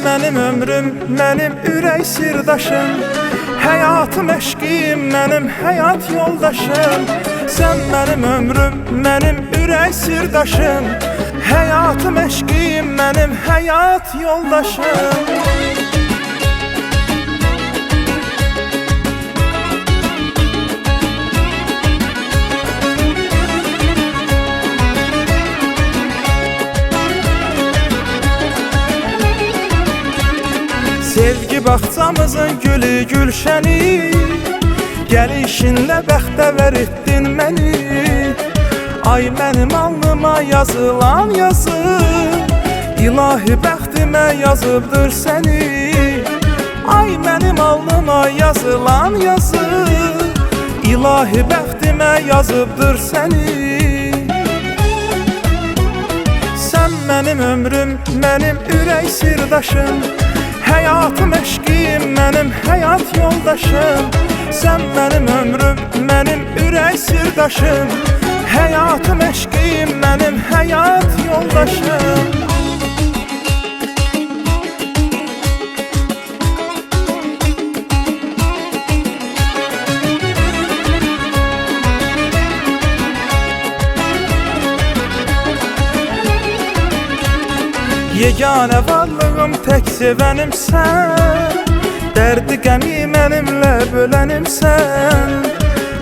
mənim ömrüm, mənim ürək sirdaşım, həyatım, eşqim, mənim həyat yoldaşım. Sən mənim ömrüm, mənim ürək sirdaşım, həyatım, eşqim, mənim həyat yoldaşım. Sevgi bağçamızın gülü gülşəni, gəlişinlə bəxtəvər etdin məni. Ay mənim alnıma yazılan yazı, ilahi bəxtimə yazıbdır səni. Ay mənim alnıma yazılan yazı, ilahi bəxtimə yazıbdır səni. Sən mənim ömrüm, mənim ürək sirdaşım, həyatım, eşqim, mənim həyat yoldaşım. Sən mənim ömrüm, mənim ürək sirdaşım, həyatım, eşqim, mənim həyat yoldaşım. Yeganə varlığım, tək sevənimsən, dərdi qəmi mənimlə bölənimsən.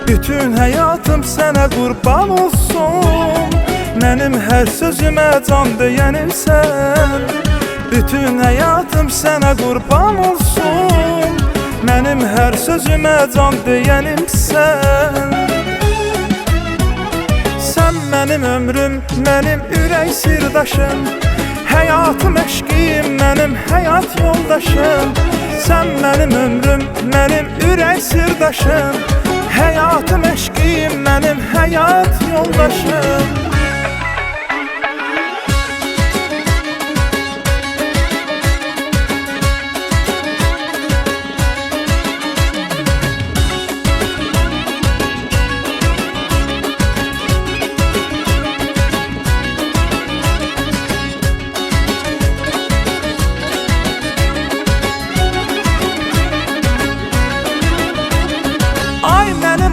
Bütün həyatım sənə qurban olsun, mənim hər sözümə can deyənimsən. Bütün həyatım sənə qurban olsun, mənim hər sözümə can deyənimsən. Sən mənim ömrüm, mənim ürək sirdaşım, həyatım, eşqim, mənim həyat yoldaşım. Sən mənim ömrüm, mənim ürək sirdaşım, həyatım, eşqim, mənim həyat yoldaşım.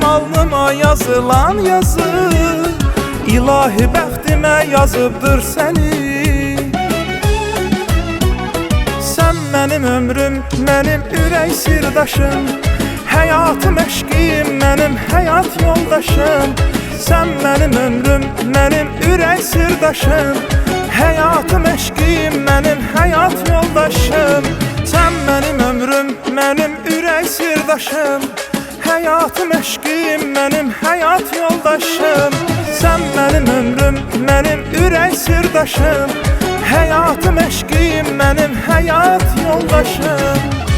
Alnıma yazılan yazı, ilahi bəxtimə yazıbdır səni. Sən mənim ömrüm, mənim ürək sirdaşım, həyatım, eşqim, mənim həyat yoldaşım. Sən mənim ömrüm, mənim ürək sirdaşım, həyatım, eşqim, mənim həyat yoldaşım. Sən mənim ömrüm, mənim ürək sirdaşım, həyatım, eşqim, mənim həyat yoldaşım. Sən mənim ömrüm, mənim ürək sirdaşım, həyatım, eşqim, mənim həyat yoldaşım.